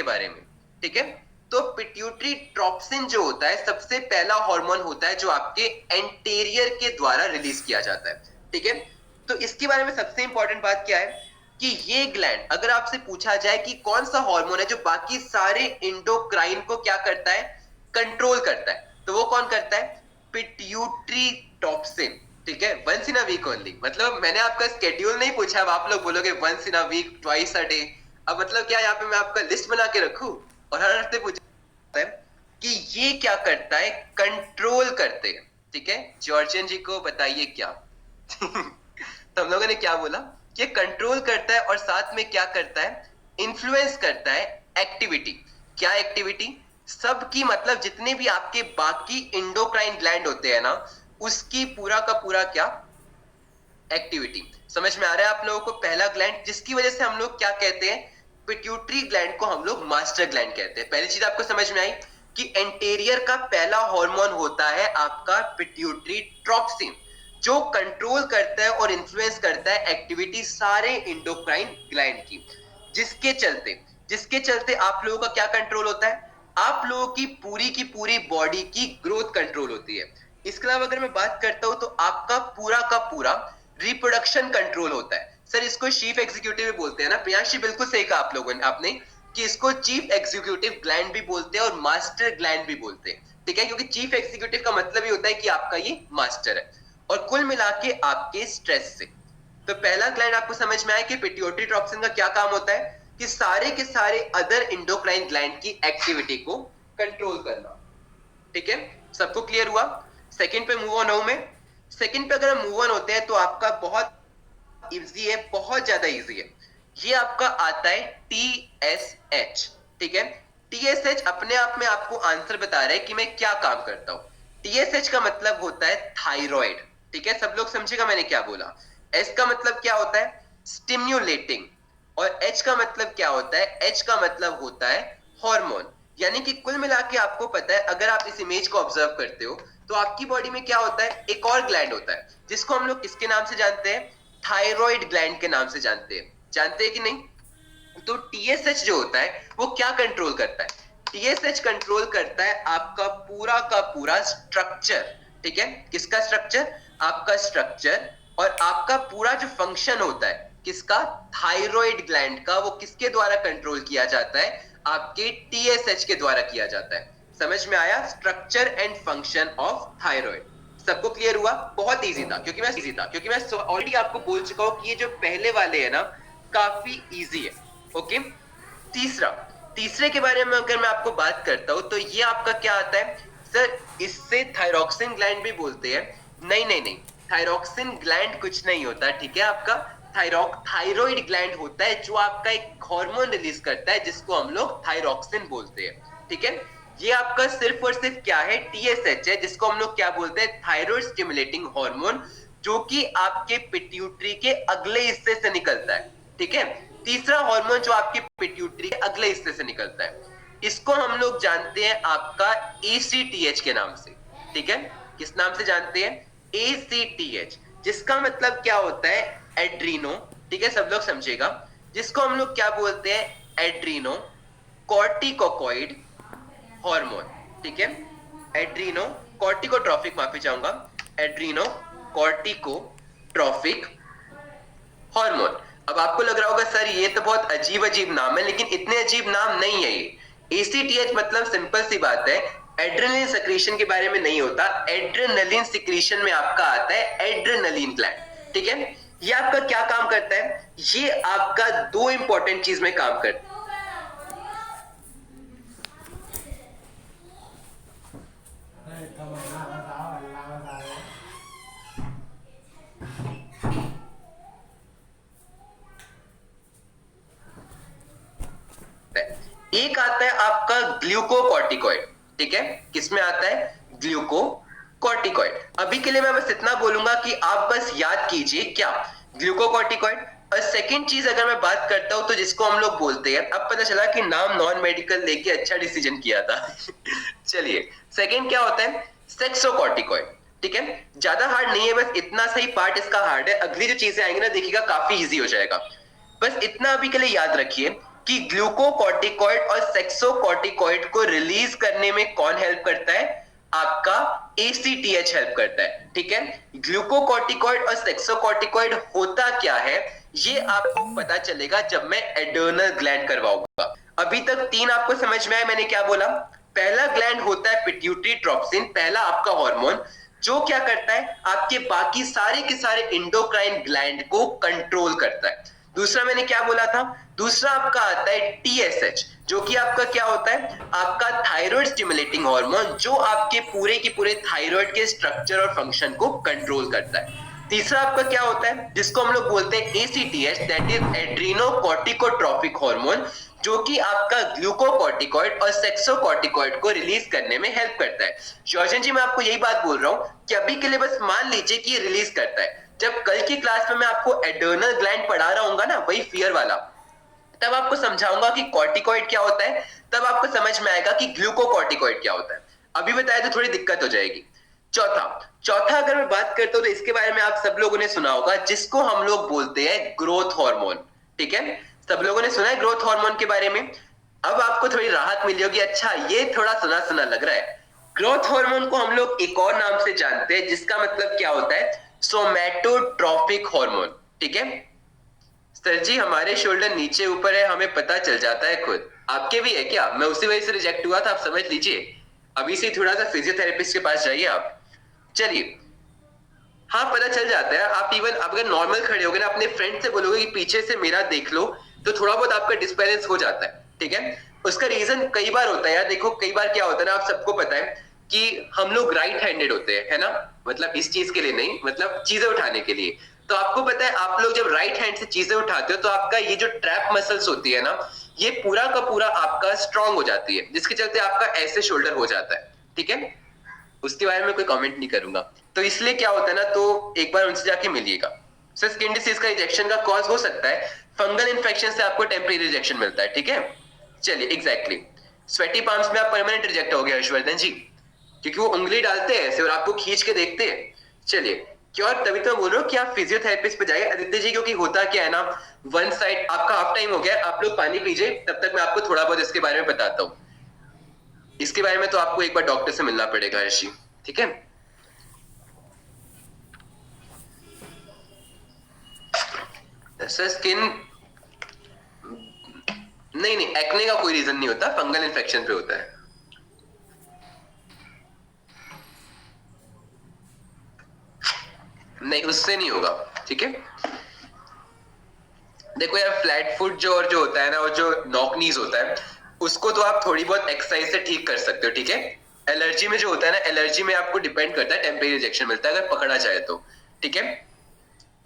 के बारे में, ठीक है। तो पिट्यूटरी ट्रॉप्सिन जो होता है सबसे पहला हार्मोन होता है जो आपके एंटेरियर के द्वारा रिलीज किया जाता है, ठीक है। तो इसके बारे में सबसे इंपॉर्टेंट बात क्या है कि ये ग्लैंड, अगर आपसे पूछा जाए कि कौन सा हार्मोन है जो बाकी सारे इंडोक्राइन को क्या करता है, कंट्रोल करता है, तो वो कौन करता है, पिट्यूटरी टॉक्सिन, ठीक है। Once in a week only, मतलब मैंने आपका स्केड्यूल नहीं पूछा, अब आप लोग बोलोगे once in a week, twice a day, अब मतलब क्या यहाँ पे मैं आपका लिस्ट बना के रखूं और हर हफ्ते पूछा है कि ये क्या करता है, कंट्रोल करते हैं, ठीक है। जॉर्जियन जी को बताइए क्या तो हम लोगों ने क्या बोला कि कंट्रोल करता है और साथ में क्या करता है, इन्फ्लुएंस करता है एक्टिविटी। क्या एक्टिविटी, सबकी, मतलब जितने भी आपके बाकी इंडोक्राइन ग्लैंड होते हैं ना, उसकी पूरा का पूरा क्या, एक्टिविटी। समझ में आ रहा है आप लोगों को, पहला ग्लैंड जिसकी वजह से हम लोग क्या कहते हैं, पिट्यूटरी ग्लैंड को हम लोग मास्टर ग्लैंड कहते हैं। पहली चीज आपको समझ में आई कि एंटेरियर का पहला हार्मोन होता है आपका पिट्यूटरी ट्रॉप्सिन, जो कंट्रोल करता है और इन्फ्लुएंस करता है एक्टिविटी सारे इंडोक्राइन ग्लैंड की, जिसके चलते आप लोगों का क्या कंट्रोल होता है, आप लोगों की पूरी बॉडी की ग्रोथ कंट्रोल होती है। इसके अलावा अगर मैं बात करता हूं तो आपका पूरा का पूरा रिप्रोडक्शन कंट्रोल होता है। सर इसको चीफ एग्जीक्यूटिव भी बोलते हैं ना, प्रियांशी बिल्कुल सही कहा आप लोगों ने, आपने, कि इसको चीफ एग्जीक्यूटिव ग्लैंड भी बोलते हैं और मास्टर ग्लैंड भी बोलते हैं, ठीक है, क्योंकि चीफ एग्जीक्यूटिव का मतलब ही होता है कि आपका ये मास्टर है। और कुल मिला के आपके स्ट्रेस से, तो पहला ग्लैंड आपको समझ में आया कि पिट्यूटरी टॉक्सिन का क्या काम होता है कि सारे के सारे अदर इंडोक्राइन ग्लैंड की एक्टिविटी को कंट्रोल करना, ठीक है। सबको क्लियर हुआ। सेकंड पे मूव ऑन हूं मैं। सेकंड पे अगर हम मूव ऑन होते हैं तो आपका बहुत इजी है, बहुत ज्यादा इजी है। ये आपका आता है TSH, ठीक है। TSH अपने आप में आपको आंसर बता रहा है कि मैं क्या काम करता हूं। TSH का मतलब होता है थायराइड, ठीक है, सब लोग समझेगा मैंने क्या बोला। S का मतलब क्या होता है, स्टिम्युलेटिंग, और H का मतलब क्या होता है, H का मतलब होता है हार्मोन। यानी कि कुल मिला के आपको पता है, अगर आप इस इमेज को ऑब्जर्व करते हो तो आपकी बॉडी में क्या होता है, एक और ग्लैंड होता है जिसको हम लोग किसके नाम से जानते हैं, थायराइड ग्लैंड के नाम से जानते हैं कि नहीं। तो टीएसएच जो होता है वो क्या कंट्रोल करता है, टीएसएच कंट्रोल करता है आपका पूरा का पूरा स्ट्रक्चर, ठीक है। किसका स्ट्रक्चर, आपका स्ट्रक्चर, और आपका पूरा जो फंक्शन होता है किसका, थायराइड ग्लैंड का, वो किसके द्वारा कंट्रोल किया जाता है, आपके टीएसएच के द्वारा किया जाता है। समझ में आया, structure and function of thyroid. सबको क्लियर हुआ, बहुत इजी था क्योंकि मैं ऑलरेडी आपको बोल चुका हूं कि ये जो पहले वाले है ना काफी इजी है, ओके। तीसरा, तीसरे के बारे में अगर मैं आपको बात करता हूं तो ये आपका क्या आता है, सर इससे थायरॉक्सिन ग्लैंड भी बोलते हैं। नहीं, थायरॉक्सिन ग्लैंड कुछ नहीं होता, ठीक है। आपका थायराइड ग्लैंड होता है जो आपका एक हार्मोन रिलीज करता है जिसको हम लोग थायरॉक्सिन बोलते हैं, ठीक है। ये आपका सिर्फ और सिर्फ क्या है, टीएसएच है, जिसको हम लोग क्या बोलते हैं, थायराइड स्टिमुलेटिंग हार्मोन, जो कि आपके पिट्यूटरी के अगले हिस्से से निकलता है, ठीक है। तीसरा हार्मोन जो आपके पिट्यूटरी के अगले हिस्से से निकलता है, इसको हम लोग जानते हैं आपका एसीटीएच के नाम से, ठीक है। किस नाम से जानते हैं, एसीटीएच, जिसका मतलब क्या होता है, एड्रीनो, ठीक है, सब लोग समझेगा, जिसको हम लोग क्या बोलते हैं, एड्रीनो कॉर्टिकोकॉइड हार्मोन, ठीक है। एड्रीनो कॉर्टिकोट्रॉफिक, माफी चाहूंगा, एड्रीनो कॉर्टिकोट्रॉफिक हार्मोन। अब आपको लग रहा होगा सर ये तो बहुत अजीब अजीब नाम है, लेकिन इतने अजीब नाम नहीं है ये। एसीटीएच मतलब सिंपल सी बात है, एड्रेनलिन सिक्रीशन के बारे में नहीं होता, एड्रेनलिन सिक्रीशन में आपका आता है एड्रेनलिन ग्लैंड, ठीक है। ये आपका क्या काम करता है, ये आपका दो इंपॉर्टेंट चीज में काम करता है। एक आता है आपका ग्लूकोकॉर्टिकॉइड, ठीक है, किसमें आता है, ग्लूकोकॉर्टिकॉइड। अभी के लिए मैं बस इतना बोलूंगा कि आप बस याद कीजिए क्या, ग्लूकोकॉर्टिकॉइड। और सेकंड चीज अगर मैं बात करता हूं तो जिसको हम लोग बोलते हैं, अब पता चला कि नाम नॉन मेडिकल लेके अच्छा डिसीजन किया था चलिए, सेकंड क्या होता है, सेक्सोकॉर्टिकॉइड, ठीक है। ज्यादा हार्ड नहीं है, बस इतना सही पार्ट इसका हार्ड है, अगली जो चीजें आएंगी ना देखिएगा काफी इजी हो जाएगा। बस इतना अभी के लिए याद रखिए कि ग्लूकोकॉर्टिकॉइड और सेक्सोकॉर्टिकॉइड को रिलीज करने में कौन हेल्प करता है? आपका ACTH हेल्प करता है, ठीक है। ग्लूकोकॉर्टिकॉइड और सेक्सोकॉर्टिकॉइड होता क्या है ये आपको पता चलेगा जब मैं एड्रेनल ग्लैंड करवाऊंगा। अभी तक 3 आपको समझ में आया मैंने क्या बोला? पहला ग्लैंड होता है पिट्यूटरी ट्रोप्सिन, पहला आपका हार्मोन जो क्या करता है आपके बाकी सारे के सारे इंडोक्राइन ग्लैंड को कंट्रोल करता है। दूसरा मैंने क्या बोला था? दूसरा आपका आता है TSH जो कि आपका क्या होता है? आपका थायराइड स्टिमुलेटिंग हार्मोन जो आपके पूरे के पूरे थायराइड के स्ट्रक्चर और फंक्शन को कंट्रोल करता है। तीसरा आपका क्या होता है जिसको हम लोग बोलते हैं ACTH, दैट इज एड्रीनोकॉर्टिकोट्रोपिक हार्मोन जो कि आपका ग्लूकोकॉर्टिकॉइड और सेक्सोकॉर्टिकॉइड को रिलीज करने में हेल्प करता है। शौर्जन जी मैं आपको यही बात बोल रहा हूं कि अभी के लिए बस मान लीजिए कि ये रिलीज करता है। जब कल की क्लास में मैं आपको एड्रेनल ग्लैंड पढ़ा रहा हूंगा ना, वही फियर वाला, तब आपको समझाऊंगा कि कॉर्टिकॉइड क्या होता है, तब आपको समझ में आएगा कि ग्लूकोकॉर्टिकॉइड क्या होता है। अभी बताया तो थोड़ी दिक्कत हो जाएगी। चौथा अगर मैं बात करता हूं तो इसके बारे में आप सब लोगों ने सुना होगा जिसको हम लोग बोलते हैं ग्रोथ हार्मोन, ठीक है। सब लोगों ने सुना है ग्रोथ हार्मोन के बारे में। अब आपको थोड़ी राहत मिली होगी, अच्छा ये थोड़ा सुना सुना लग रहा है। ग्रोथ हार्मोन को हम लोग एक और नाम से जानते हैं जिसका मतलब क्या होता है? सोमैटोट्रोपिक हार्मोन, ठीक है। सर जी हमारे शोल्डर नीचे ऊपर है, हमें पता चल जाता है खुद। आपके भी है क्या? मैं उसी वजह से रिजेक्ट हुआ था, आप समझ लीजिए। अभी से थोड़ा सा फिजियोथेरेपिस्ट के पास जाइए आप। चलिए, हाँ पता चल जाता है। आप इवन अगर नॉर्मल खड़े होगे ना, अपने फ्रेंड से बोलोगे कि पीछे से मेरा देख लो, तो थोड़ा बहुत आपका डिस्बैलेंस हो जाता है, ठीक है। उसका रीजन कई बार होता है यार, देखो कई बार क्या होता है ना, आप सबको पता है कि हम लोग राइट हैंडेड होते हैं, है ना। मतलब इस चीज के लिए नहीं, मतलब चीजें उठाने के लिए। तो आपको पता है आप लोग जब राइट हैंड से चीजें उठाते हो तो आपका ये जो ट्रैप मसल्स होती है ना, ये पूरा का पूरा आपका स्ट्रांग हो जाती है, जिसके चलते आपका ऐसे शोल्डर हो जाता है, ठीक है। उसके बारे में कोई कमेंट नहीं करूंगा। तो इसलिए क्या होता है ना, तो एक बार उनसे जाके मिलिएगा। सर स्किन डिसीज का रिजेक्शन का कॉज हो सकता है फंगल इन्फेक्शन से आपको टेम्परेरी रिजेक्शन मिलता है, ठीक है। चलिए एग्जैक्टली स्वेटी पाम्स में आप परमानेंट रिजेक्ट हो गए हर्षवर्धन जी, क्योंकि वो उंगली डालते हैं ऐसे और आपको खींच के देखते हैं। चलिए क्यों, और तभी तो मैं बोल रहा हूँ कि आप फिजियोथेरेपिस्ट पे जाइए आदित्य जी, क्योंकि होता क्या है ना, वन साइड आपका हाफ टाइम हो गया, आप लोग पानी पीजिए, तब तक मैं आपको थोड़ा बहुत इसके बारे में बताता हूँ। इसके बारे में तो आपको एक बार डॉक्टर से मिलना पड़ेगा ऋषि, ठीक है। सर स्किन नहीं नहीं, एक्ने का कोई रीजन नहीं होता, फंगल इन्फेक्शन पे होता है। नहीं उससे नहीं होगा, ठीक है। देखो यार फ्लैट फुट जो और जो होता है ना, और जो नॉक नीज होता है, उसको तो आप थोड़ी बहुत एक्सरसाइज से ठीक कर सकते हो, ठीक है। एलर्जी में जो होता है ना, एलर्जी में आपको डिपेंड करता है, टेम्परेरी रिजेक्शन मिलता है अगर पकड़ा जाए तो, ठीक है।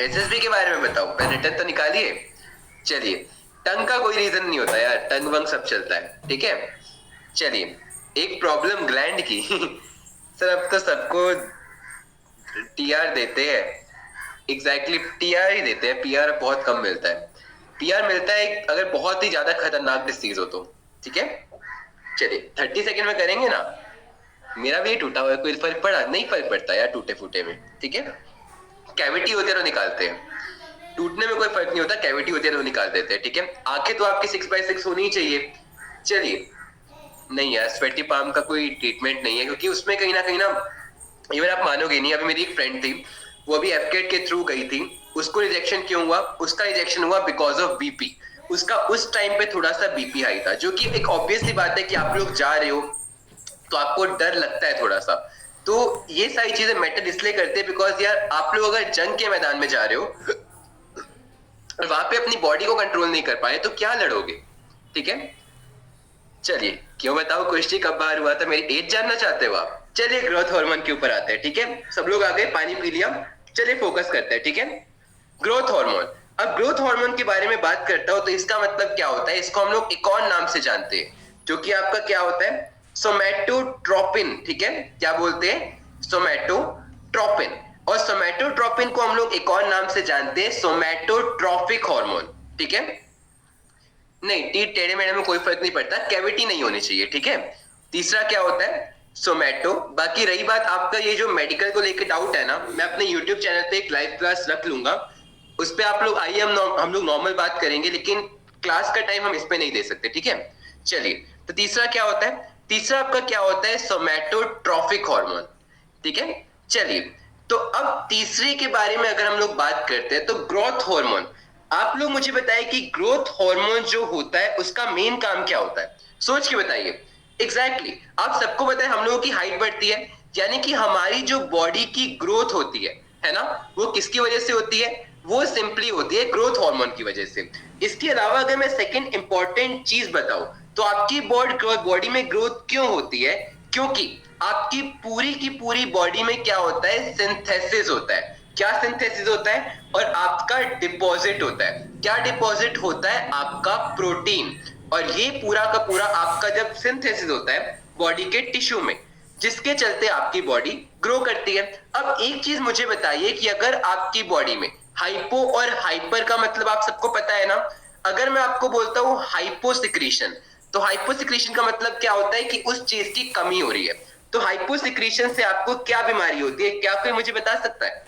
SSB के बारे में बताओ, पहले रिटर्न तो निकालिए। चलिए टंग का कोई रीजन नहीं होता यार, टंग वंग सब चलता है, ठीक है। चलिए एक प्रॉब्लम ग्लैंड की सर अब तो सबको TR देते हैं, एग्जैक्टली TR ही देते हैं, PR बहुत कम मिलता है। PR मिलता है अगर बहुत ही ज्यादा खतरनाक डिसीज हो तो, ठीक है। चलिए 30 सेकंड में करेंगे ना। मेरा भी टूटा हुआ है, कोई फर्क पड़ा? नहीं फर्क पड़ता यार टूटे फूटे में, ठीक है। कैविटी होते हैं तो निकालते हैं, टूटने में कोई फर्क नहीं होता, कैविटी होती है तो निकाल देते हैं, ठीक है। आंखें तो आपकी 6x6 होनी ही चाहिए। चलिए नहीं यार स्वेटी पाम का कोई ट्रीटमेंट नहीं है, क्योंकि उसमें कहीं ना इवन आप मानोगे नहीं, अभी मेरी एक फ्रेंड थी, वो अभी एफकेट के थ्रू गई थी, उसको रिजेक्शन क्यों हुआ? उसका रिजेक्शन हुआ बिकॉज ऑफ BP। उसका उस टाइम पे थोड़ा सा BP हाई था, जो कि एक ऑब्वियस सी बात है कि आप लोग जा रहे हो तो आपको डर लगता है थोड़ा सा। तो ये सारी चीजें मैटर इसलिए करते हैं बिकॉज यार आप लोग अगर जंग के मैदान में जा रहे हो और वहां पे अपनी बॉडी को कंट्रोल नहीं कर पाए तो क्या लड़ोगे, ठीक है। चलिए क्यों बताओ क्वेश्चन कब बाहर हुआ था, मेरी एज जानना चाहते हो आप? चलिए ग्रोथ हार्मोन के ऊपर आते हैं, ठीक है। सब लोग आ गए, पानी पी लिया, चलिए फोकस करते हैं, ठीक है। ग्रोथ हार्मोन, अब ग्रोथ हार्मोन के बारे में बात करता हूं तो इसका मतलब क्या होता है, इसको हम लोग एक और नाम से जानते हैं जो कि आपका क्या होता है, सोमैटोट्रोपिन, ठीक है। क्या बोलते हैं? सोमैटोट्रोपिन। और सोमैटोट्रोपिन को हम लोग एक और नाम से जानते हैं सोमैटोट्रोफिक हार्मोन, ठीक है। नहीं टी टेढ़े मेढ़े में कोई फर्क नहीं पड़ता, कैविटी नहीं होनी चाहिए, ठीक है। तीसरा क्या होता है? सोमैटो। बाकी रही बात आपका ये जो मेडिकल को लेकर डाउट है ना, मैं अपने यूट्यूब चैनल पे एक लाइव क्लास रख लूंगा, उस पे आप लोग आइए, हम लोग नॉर्मल बात करेंगे, लेकिन क्लास का टाइम हम इस पे नहीं दे सकते, ठीक है। चलिए, तो तीसरा क्या होता है, तीसरा आपका क्या होता है, सोमैटोट्रॉफिक हार्मोन, ठीक है। चलिए, तो अब तीसरे के बारे में अगर हम लोग बात करते हैं तो ग्रोथ हार्मोन। आप लोग मुझे बताइए कि ग्रोथ हार्मोन जो होता है उसका मेन काम क्या होता है, सोच के बताइए। एग्जैक्टली आप सबको पता है हम लोगों की हाइट बढ़ती है, यानी कि हमारी जो बॉडी की ग्रोथ होती है ना, वो किसकी वजह से होती है, वो सिंपली होती है ग्रोथ हार्मोन की वजह से। इसके अलावा अगर मैं सेकंड इंपॉर्टेंट चीज बताऊं तो आपकी बॉडी में ग्रोथ क्यों होती है, क्योंकि आपकी पूरी बॉडी में क्या होता है, सिंथेसिस होता है। क्या सिंथेसिस होता है, और आपका डिपॉजिट होता है। क्या डिपॉजिट होता है, आपका प्रोटीन। और ये पूरा का पूरा आपका जब सिंथेसिस होता है बॉडी के टिश्यू में, जिसके चलते आपकी बॉडी ग्रो करती है। अब एक चीज मुझे बताइए कि अगर आपकी बॉडी में हाइपो और हाइपर का मतलब आप सबको पता है ना। अगर मैं आपको बोलता हूं हाइपोसिक्रीशन, तो हाइपोसिक्रीशन का मतलब क्या होता है कि उस चीज की कमी हो रही है। तो हाइपोसिक्रीशन से आपको क्या बीमारी होती है, क्या कोई मुझे बता सकता है,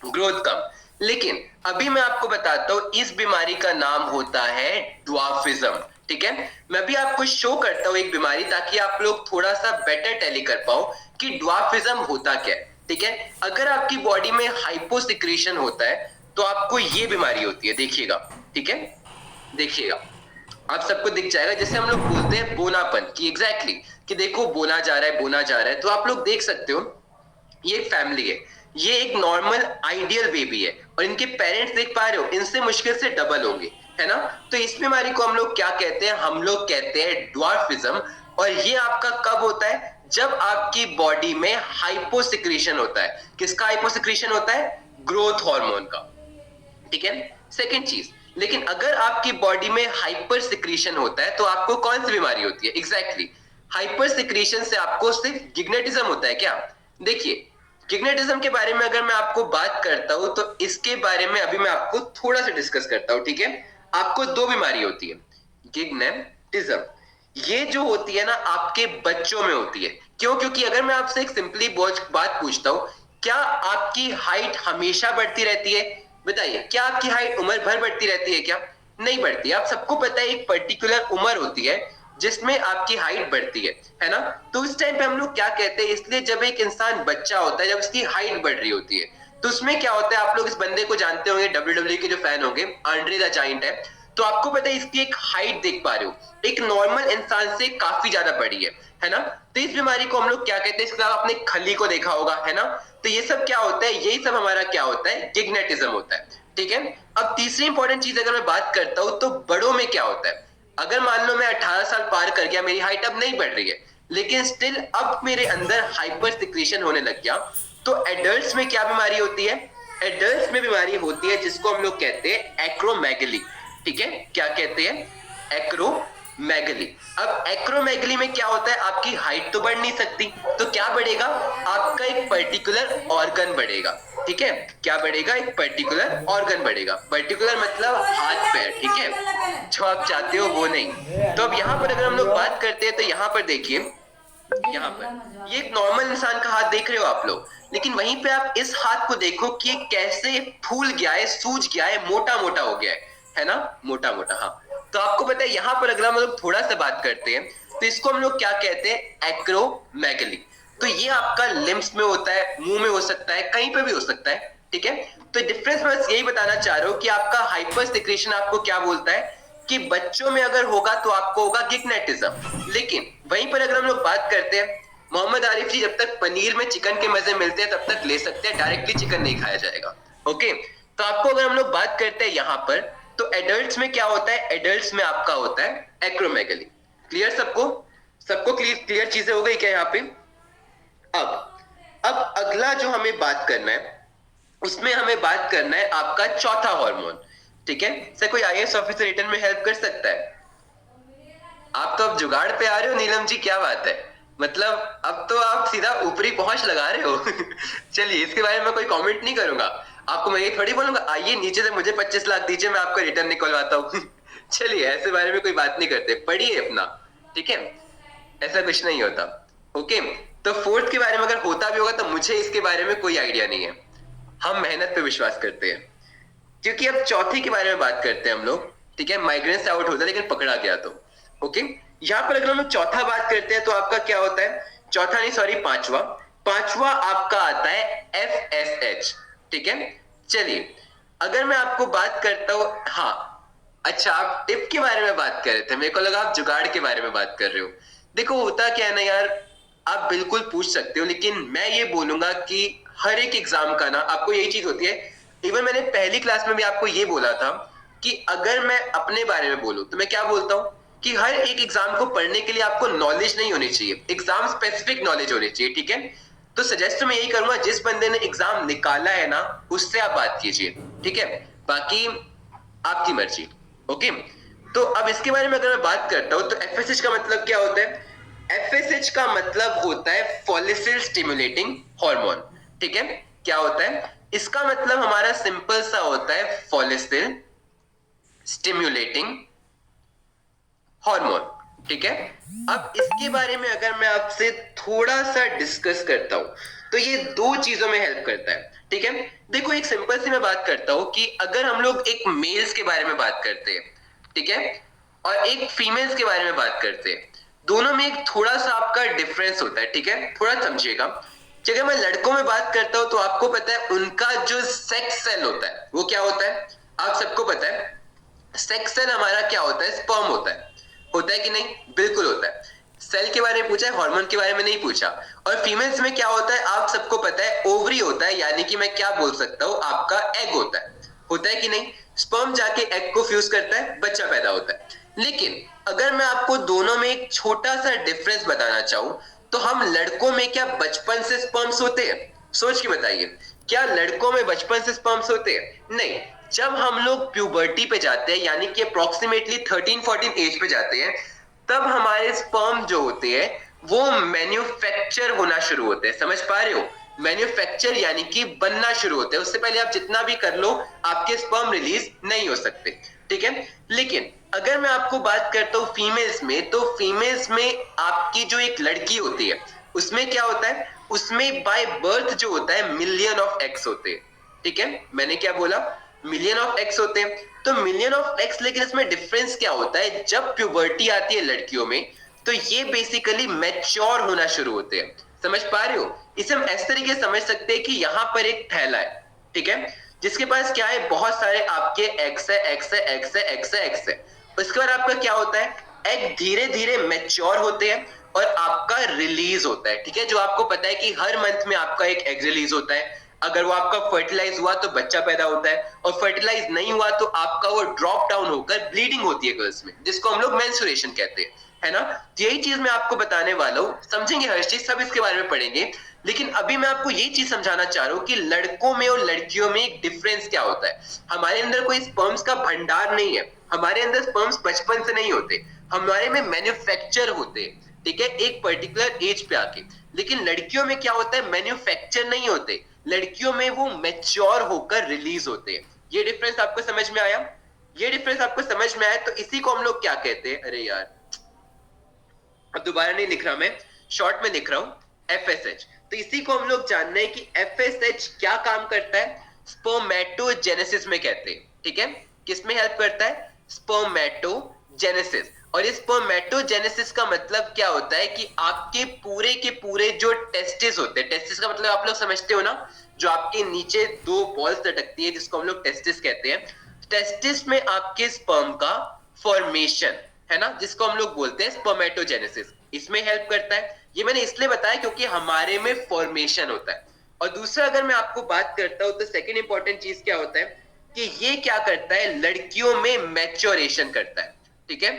ग्रोथ कम। लेकिन अभी मैं आपको बताता हूं इस बीमारी का नाम होता है ड्वार्फिज्म, ठीक है। मैं भी आपको शो करता हूं एक बीमारी, ताकि आप लोग थोड़ा सा बेटर टैली कर पाओ कि ड्वार्फिज्म होता क्या है, ठीक है। अगर आपकी बॉडी में हाइपोसिक्रीशन होता है तो आपको ये बीमारी होती है, देखिएगा, ठीक है। देखिएगा, आप सबको दिख जाएगा, जैसे हम लोग बोलते हैं बोनापन की, एग्जैक्टली कि देखो बोना जा रहा है, बोना जा रहा है। तो आप लोग देख सकते हो ये एक फैमिली है, ये एक नॉर्मल आइडियल बेबी है, और इनके पेरेंट्स देख पा रहे हो, इनसे मुश्किल से डबल होंगे, है ना। तो इस बीमारी को हम लोग क्या कहते हैं, हम लोग कहते हैं ड्वार्फिज्म। और ये आपका कब होता है, जब आपकी बॉडी में हाइपोसिक्रीशन होता है। किसका हाइपोसिक्रीशन होता है, ग्रोथ हार्मोन का, ठीक है। सेकेंड चीज, लेकिन अगर आपकी बॉडी में हाइपर सिक्रीशन होता है तो आपको कौन सी बीमारी होती है, एग्जैक्टली हाइपर सिक्रीशन से आपको सिर्फ गिग्नेटिज्म होता है क्या। देखिए, गिग्नेटिज्म के बारे में अगर मैं आपको बात करता हूं तो इसके बारे में अभी मैं आपको थोड़ा सा डिस्कस करता हूं, ठीक है। आपको दो बीमारी होती है, गिग्नेटिज्म। ये जो होती है ना आपके बच्चों में होती है। क्यों, क्योंकि अगर मैं आपसे एक सिंपली बात पूछता हूं, क्या आपकी हाइट हमेशा बढ़ती रहती है, बताइए, क्या आपकी हाइट उम्र भर बढ़ती रहती है क्या, नहीं बढ़ती। आप सबको पता है एक पर्टिकुलर उम्र होती है जिसमें आपकी हाइट बढ़ती है ना। तो उस टाइम पे हम लोग क्या कहते हैं, इसलिए जब एक इंसान बच्चा होता है, जब उसकी हाइट बढ़ रही होती है, तो उसमें क्या होता है, आप लोग इस बंदे को जानते होंगे, WWE के जो फैन होंगे, आंड्रे द जायंट है। तो आपको पता है इसकी एक हाइट देख पा रहे हो, एक नॉर्मल इंसान से काफी ज्यादा बड़ी है ना। तो इस बीमारी को हम लोग क्या कहते हैं, इसके अलावा आपने खली को देखा होगा, है ना। तो ये सब क्या होता है, यही सब हमारा क्या होता है, गिग्नेटिज्म होता है, ठीक है। अब तीसरी इंपॉर्टेंट चीज अगर मैं बात करता हूं तो बड़ों में क्या होता है। अगर मान लो मैं 18 साल पार कर गया, मेरी हाइट अब नहीं बढ़ रही है, लेकिन स्टिल अब मेरे अंदर हाइपर सिक्रीशन होने लग गया, तो एडल्ट्स में क्या बीमारी होती है, एडल्ट्स में बीमारी होती है जिसको हम लोग कहते हैं एक्रोमेगली, ठीक है। क्या कहते हैं, एक्रोमेगली। अब एक्रोमेगली में क्या होता है, आपकी हाइट तो बढ़ नहीं सकती, तो क्या बढ़ेगा, आपका एक पर्टिकुलर ऑर्गन बढ़ेगा, ठीक है। क्या बढ़ेगा, एक पर्टिकुलर ऑर्गन बढ़ेगा। पर्टिकुलर मतलब हाथ पैर, ठीक है, जो आप चाहते हो वो नहीं। तो अब यहाँ पर अगर हम लोग बात करते हैं तो यहाँ पर देखिए, यहाँ पर ये एक नॉर्मल इंसान का हाथ देख रहे हो आप लोग, लेकिन वहीं पे आप इस हाथ को देखो कि कैसे फूल गया है, सूज गया है, मोटा मोटा हो गया है ना, मोटा मोटा। हाँ, तो आपको पता है यहाँ पर अगर हम लोग थोड़ा सा बात करते हैं तो इसको हम लोग क्या कहते हैं, एक्रोमेगली। तो ये आपका लिम्स में होता है, मुंह में हो सकता है, कहीं पे भी हो सकता है, ठीक है। तो डिफरेंस मैं बस यही बताना चाह रहा हूँ कि आपका हाइपर सिक्रीशन आपको क्या बोलता है कि बच्चों में अगर होगा तो आपको होगा गिग्नेटिज्म। लेकिन वहीं पर अगर हम लोग बात करते हैं, मोहम्मद आरिफ जी जब तक पनीर में चिकन के मजे मिलते हैं तब तक ले सकते हैं, डायरेक्टली चिकन नहीं खाया जाएगा, ओके। तो आपको अगर हम लोग बात करते हैं यहाँ पर, तो एडल्ट्स में क्या होता है, एडल्ट्स में आपका होता है एक्रोमेगली। क्लियर सबको, सबको क्लियर चीजें हो गई क्या यहाँ पे। अब अगला जो हमें बात करना है, उसमें हमें बात करना है आपका चौथा हार्मोन, ठीक है। सर कोई आईएएस ऑफिसर रिटर्न में हेल्प कर सकता है, आप तो अब जुगाड़ पे आ रहे हो नीलम जी, क्या बात है, मतलब अब तो आप सीधा ऊपरी पहुंच लगा रहे हो चलिए, इसके बारे में मैं कोई कमेंट नहीं करूंगा, आपको मैं ये थोड़ी बोलूंगा आइए नीचे से मुझे 25 लाख दीजिए मैं आपको रिटर्न निकलवाता हूँ चलिए, ऐसे बारे में कोई बात नहीं करते, पढ़िए अपना, ठीक है, ऐसा कुछ नहीं होता, ओके। तो फोर्थ के बारे में अगर होता भी होगा तो मुझे इसके बारे में कोई आइडिया नहीं है, हम मेहनत पे विश्वास करते हैं। क्योंकि अब चौथी के बारे में बात करते हैं हम लोग, ठीक है, माइग्रेन से आउट होता है लेकिन पकड़ा गया तो। ओके, यहाँ पर अगर हम लोग चौथा बात करते हैं तो आपका क्या होता है, चौथा नहीं सॉरी पांचवा, पांचवा आपका आता है FSH। ठीक है, चलिए अगर मैं आपको बात करता हूं, हाँ अच्छा आप टिप के बारे में बात कर रहे थे, मेरे को लगा आप जुगाड़ के बारे में बात कर रहे हो। देखो होता क्या है ना यार, आप बिल्कुल पूछ सकते हो, लेकिन मैं ये बोलूंगा कि हर एक एग्जाम का ना आपको यही चीज होती है। इवन मैंने पहली क्लास में भी आपको ये बोला था कि अगर मैं अपने बारे में बोलूं तो मैं क्या बोलता हूं कि हर एक एग्जाम को पढ़ने के लिए आपको नॉलेज नहीं होनी चाहिए, एग्जाम स्पेसिफिक नॉलेज होनी चाहिए। ठीक है, तो सजेस्ट मैं यही करूंगा जिस बंदे ने एग्जाम निकाला है ना उससे आप बात कीजिए। ठीक है, बाकी आपकी मर्जी। ओके, तो अब इसके बारे में अगर मैं बात करता हूं तो एफएसएच का मतलब क्या होता है, एफएसएच का मतलब होता है फॉलिसिल स्टिमुलेटिंग हार्मोन। ठीक है, क्या होता है इसका मतलब, हमारा सिंपल सा होता है फॉलिसिल स्टिमुलेटिंग हार्मोन। ठीक है, अब इसके बारे में अगर मैं आपसे थोड़ा सा डिस्कस करता हूं तो ये दो चीजों में हेल्प करता है। ठीक है, देखो एक सिंपल सी मैं बात करता हूं कि अगर हम लोग एक मेल्स के बारे में बात करते हैं, ठीक है, और एक फीमेल्स के बारे में बात करते हैं, दोनों में एक थोड़ा सा आपका डिफरेंस होता है। ठीक है, थोड़ा समझिएगा। अगर मैं लड़कों में बात करता हूं तो आपको पता है उनका जो सेक्स सेल होता है वो क्या होता है, आप सबको पता है सेक्स सेल हमारा क्या होता है, स्पर्म होता है कि नहीं, बिल्कुल होता है। सेल के बारे में पूछा है, हार्मोन के बारे में नहीं पूछा। और फीमेल्स में क्या होता है आप सबको पता है, ओवरी होता है, यानी कि मैं क्या बोल सकता हूं आपका एग होता है कि नहीं, स्पर्म जाके एग को फ्यूज करता है, बच्चा पैदा होता है। लेकिन अगर मैं आपको दोनों में एक छोटा सा डिफरेंस बताना चाहूं तो हम लड़कों में क्या बचपन से स्पर्म्स होते हैं, सोच के बताइए, क्या लड़कों में बचपन से स्पर्म्स होते हैं, नहीं। जब हम लोग प्यूबर्टी पे जाते हैं यानी कि अप्रोक्सीमेटली 13-14 एज पे जाते हैं, तब हमारे स्पर्म जो होते हैं वो मैन्युफैक्चर होना शुरू होते हैं। समझ पा रहे हो, मैन्युफैक्चर यानी कि बनना शुरू होते हैं, उससे पहले आप जितना भी कर लो आपके स्पर्म रिलीज नहीं हो सकते। ठीक है, लेकिन अगर मैं आपको बात करता हूं फीमेल्स में, तो फीमेल्स में आपकी जो एक लड़की होती है उसमें क्या होता है, उसमें बाय बर्थ जो होता है मिलियन ऑफ एक्स होते हैं। ठीक है, मैंने क्या बोला, मिलियन ऑफ एक्स होते हैं, तो मिलियन ऑफ एक्स, लेकिन इसमें डिफरेंस क्या होता है, जब प्यूबर्टी आती है लड़कियों में तो ये बेसिकली मैच्योर होना शुरू होते हैं। समझ पा रहे हो, इसे हम इस तरीके से समझ सकते हैं कि यहां पर एक थैला है, ठीक है, जिसके पास क्या है, बहुत सारे आपके एक्स है, एक्स है, एक्स है, एक्स है, एक्स है। उसके बाद आपका क्या होता है, एग धीरे धीरे मैच्योर होते हैं और आपका रिलीज होता है। ठीक है, जो आपको पता है कि हर मंथ में आपका एक एग रिलीज होता है, अगर वो आपका फर्टिलाइज हुआ तो बच्चा पैदा होता है, और फर्टिलाइज नहीं हुआ तो आपका वो ड्रॉप डाउन होकर ब्लीडिंग होती है गर्ल्स में, जिसको हम लोग मेंस्ट्रुएशन कहते हैं, है ना। यही चीज मैं आपको बताने वाला हूँ, समझेंगे हर चीज, सब इसके बारे में पढ़ेंगे। लेकिन अभी मैं आपको ये चीज समझाना चाह रहा हूँ कि लड़कों में और लड़कियों में एक डिफरेंस क्या होता है। हमारे अंदर कोई स्पर्म्स का भंडार नहीं है, हमारे अंदर स्पर्म्स बचपन से नहीं होते, हमारे में मैन्युफैक्चर होते हैं। ठीक है, एक पर्टिकुलर एज पे आके। लेकिन लड़कियों में क्या होता है, मैन्युफैक्चर नहीं होते, लड़कियों में वो मैच्योर होकर रिलीज होते हैं। ये डिफरेंस आपको समझ में आया, ये डिफरेंस आपको समझ में आया, तो इसी को हम लोग क्या कहते हैं, अरे यार अब दोबारा नहीं लिख रहा, मैं शॉर्ट में लिख रहा हूं, एफएसएच। तो इसी को हम लोग जानना है कि एफएसएच क्या काम करता है, स्पर्मेटोजेनेसिस में कहते हैं। ठीक है, किसमें हेल्प करता है, स्पर्मेटोजेनेसिस। और इस स्पर्मेटोजेनेसिस का मतलब क्या होता है कि आपके पूरे के पूरे जो टेस्टिस होते हैं, टेस्टिस का मतलब आप लोग समझते हो ना, जो आपके नीचे दो बॉल्स लटकती है जिसको हम लोग टेस्टिस कहते हैं, टेस्टिस में आपके स्पर्म का फॉर्मेशन है ना, जिसको हम लोग बोलते हैं स्पर्मेटोजेनेसिस, इसमें हेल्प करता है। ये मैंने इसलिए बताया क्योंकि हमारे में फॉर्मेशन होता है। और दूसरा अगर मैं आपको बात करता हूं तो सेकंड इंपॉर्टेंट चीज क्या होता है कि ये क्या करता है, लड़कियों में मैच्योरेशन करता है। ठीक है,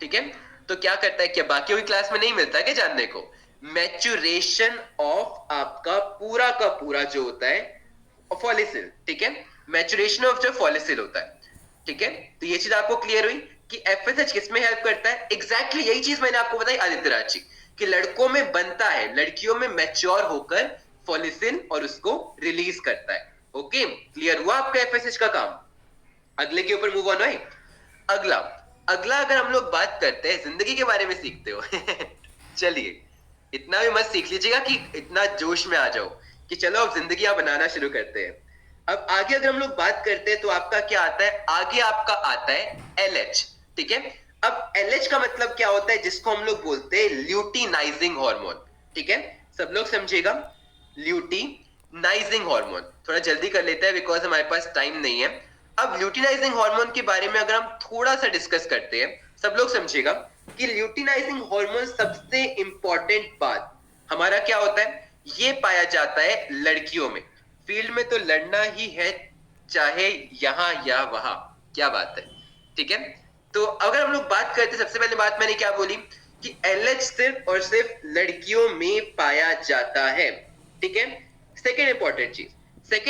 ठीक है, तो क्या करता है, क्या बाकियों की क्लास में नहीं मिलता क्या जानने को, मैच्योरेशन ऑफ आपका पूरा का पूरा जो होता है फॉलिसिल। ठीक है, मैच्योरेशन ऑफ जो फॉलिसिल होता है। ठीक है, तो ये चीज आपको क्लियर हुई कि एफएसएच किसमें हेल्प करता है, एग्जैक्टली यही चीज मैंने आपको बताई आदित्य राज जी, कि लड़कों में बनता है, लड़कियों में मैच्योर होकर फॉलिसिल और उसको रिलीज करता है। ओके, क्लियर हुआ आपका एफएसएच का काम। अगले के ऊपर मूव ऑन है। अगला अगला अगर हम लोग बात करते हैं, जिंदगी के बारे में सीखते हो चलिए, इतना भी मत सीख लीजिएगा कि इतना जोश में आ जाओ कि चलो अब जिंदगी बनाना शुरू करते हैं। अब आगे अगर हम लोग बात करते हैं तो आपका क्या आता है, आगे आपका आता है LH, ठीक है। अब LH का मतलब क्या होता है, जिसको हम लोग बोलते हैं ल्यूटिनाइजिंग हार्मोन, ठीक है। सब लोग समझिएगा, ल्यूटिनाइजिंग हार्मोन। थोड़ा जल्दी कर लेते हैं बिकॉज हमारे पास टाइम नहीं है। अब ल्यूटिनाइजिंग हार्मोन के बारे में अगर हम थोड़ा सा डिस्कस करते हैं, सब लोग समझिएगा कि ल्यूटिनाइजिंग हार्मोन सबसे इंपॉर्टेंट बात हमारा क्या होता है, ये पाया जाता है लड़कियों में। फील्ड में तो लड़ना ही है, चाहे यहां या वहां, क्या बात है, ठीक है। तो अगर हम लोग बात करते, सबसे पहले बात मैंने क्या बोली कि LH सिर्फ और सिर्फ लड़कियों में पाया जाता है, ठीक है। सेकेंड